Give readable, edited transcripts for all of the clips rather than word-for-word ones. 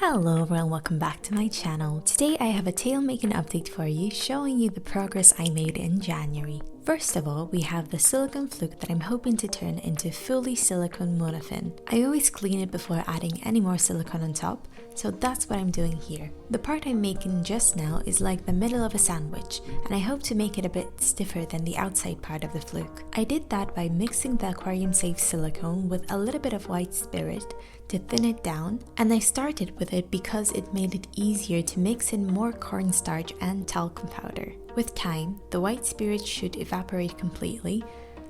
Hello everyone, welcome back to my channel. Today I have a tail making update for you, showing you the progress I made in January. First of all, we have the silicone fluke that I'm hoping to turn into fully silicone monofin. I always clean it before adding any more silicone on top, so that's what I'm doing here. The part I'm making just now is like the middle of a sandwich, and I hope to make it a bit stiffer than the outside part of the fluke. I did that by mixing the aquarium safe silicone with a little bit of white spirit to thin it down, and I started with it because it made it easier to mix in more cornstarch and talcum powder. With time, the white spirit should evaporate completely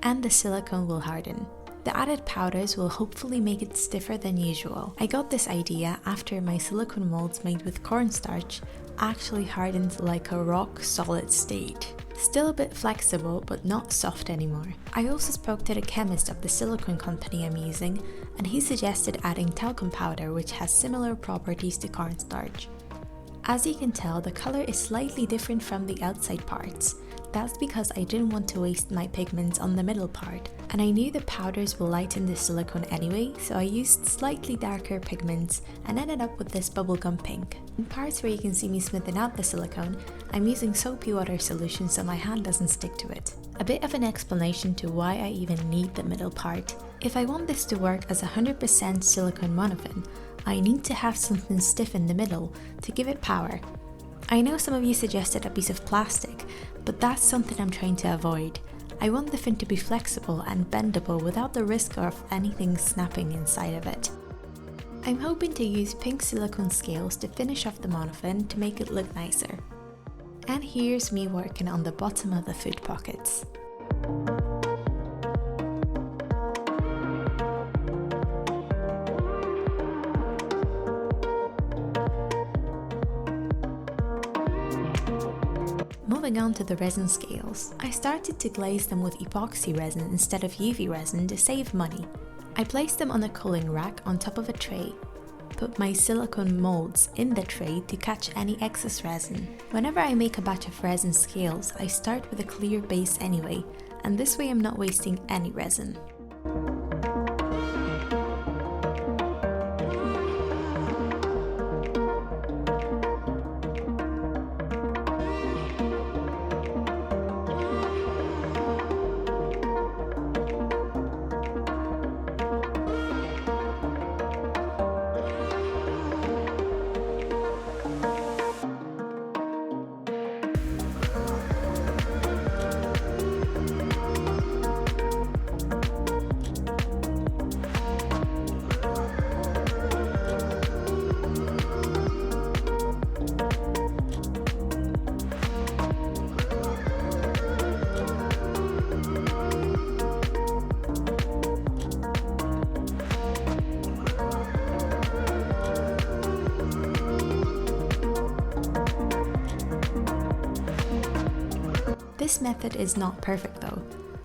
and the silicone will harden. The added powders will hopefully make it stiffer than usual. I got this idea after my silicone molds made with cornstarch actually hardened like a rock solid state. Still a bit flexible but not soft anymore. I also spoke to the chemist of the silicone company I'm using, and he suggested adding talcum powder, which has similar properties to cornstarch. As you can tell, the color is slightly different from the outside parts. That's because I didn't want to waste my pigments on the middle part, and I knew the powders will lighten the silicone anyway, so I used slightly darker pigments and ended up with this bubblegum pink. In parts where you can see me smoothing out the silicone, I'm using soapy water solution so my hand doesn't stick to it. A bit of an explanation to why I even need the middle part. If I want this to work as 100% silicone monofin, I need to have something stiff in the middle to give it power. I know some of you suggested a piece of plastic, but that's something I'm trying to avoid. I want the fin to be flexible and bendable without the risk of anything snapping inside of it. I'm hoping to use pink silicone scales to finish off the monofin to make it look nicer. And here's me working on the bottom of the food pockets. Moving on to the resin scales, I started to glaze them with epoxy resin instead of UV resin to save money. I placed them on a cooling rack on top of a tray. Put my silicone molds in the tray to catch any excess resin. Whenever I make a batch of resin scales, I start with a clear base anyway, and this way I'm not wasting any resin. This method is not perfect though.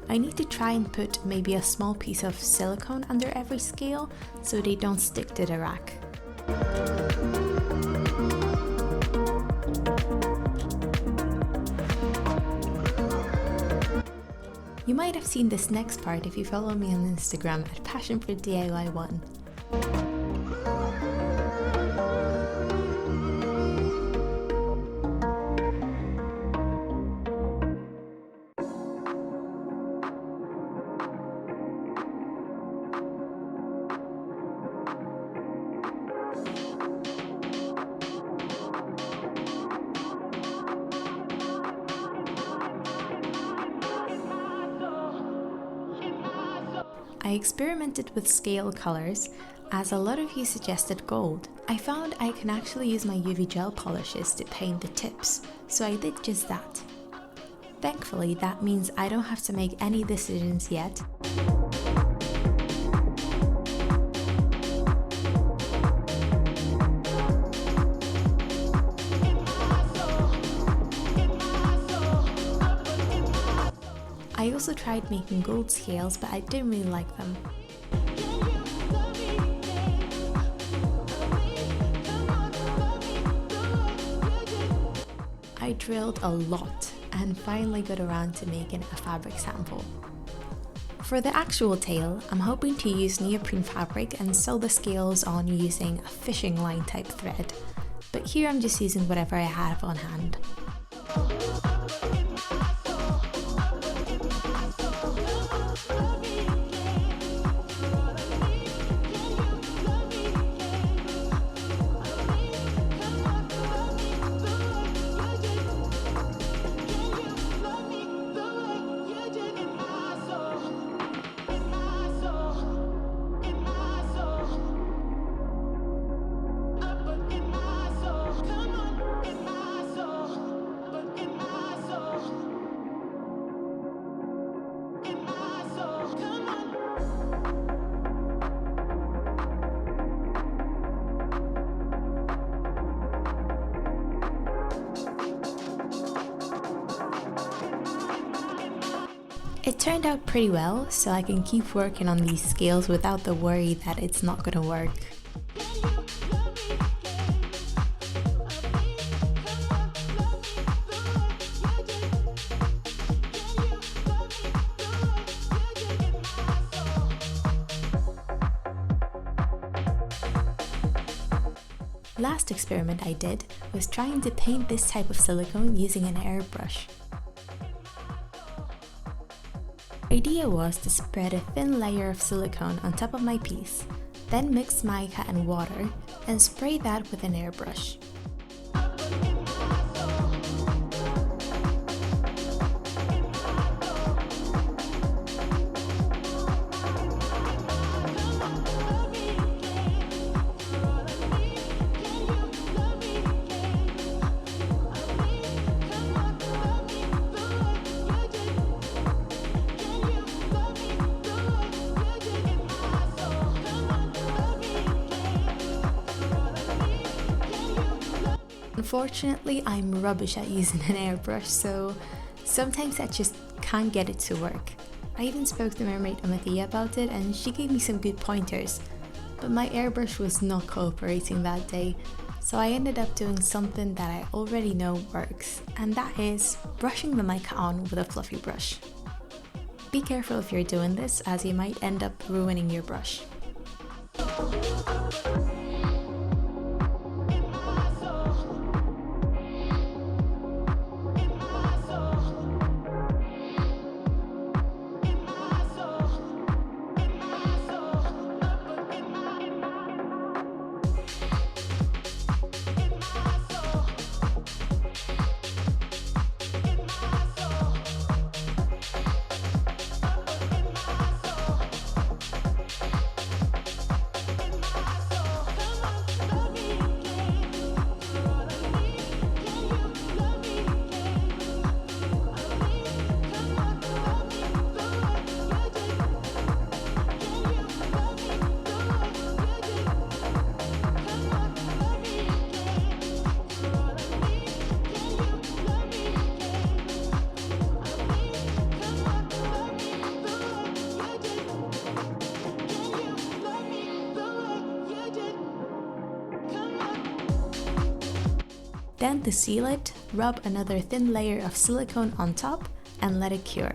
I need to try and put maybe a small piece of silicone under every scale so they don't stick to the rack. You might have seen this next part if you follow me on Instagram at passionfruitdiy1. I experimented with scale colors, as a lot of you suggested gold. I found I can actually use my UV gel polishes to paint the tips, so I did just that. Thankfully, that means I don't have to make any decisions yet. I also tried making gold scales, but I didn't really like them. I drilled a lot and finally got around to making a fabric sample. For the actual tail, I'm hoping to use neoprene fabric and sew the scales on using a fishing line type thread, but here I'm just using whatever I have on hand. It turned out pretty well, so I can keep working on these scales without the worry that it's not gonna work. Last experiment I did was trying to paint this type of silicone using an airbrush. The idea was to spread a thin layer of silicone on top of my piece, then mix mica and water and spray that with an airbrush. Unfortunately, I'm rubbish at using an airbrush, so sometimes I just can't get it to work. I even spoke to Mermaid Amathea about it and she gave me some good pointers, but my airbrush was not cooperating that day, so I ended up doing something that I already know works, and that is brushing the mica on with a fluffy brush. Be careful if you're doing this, as you might end up ruining your brush. Then to seal it, rub another thin layer of silicone on top and let it cure.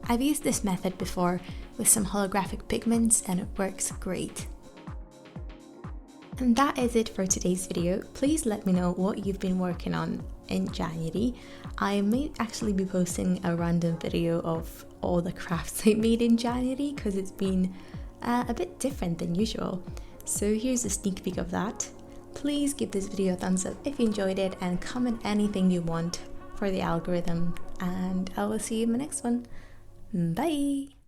I've used this method before with some holographic pigments and it works great. And that is it for today's video. Please let me know what you've been working on in January. I may actually be posting a random video of all the crafts I made in January because it's been a bit different than usual. So here's a sneak peek of that. Please give this video a thumbs up if you enjoyed it and comment anything you want for the algorithm, and I will see you in the next one. Bye!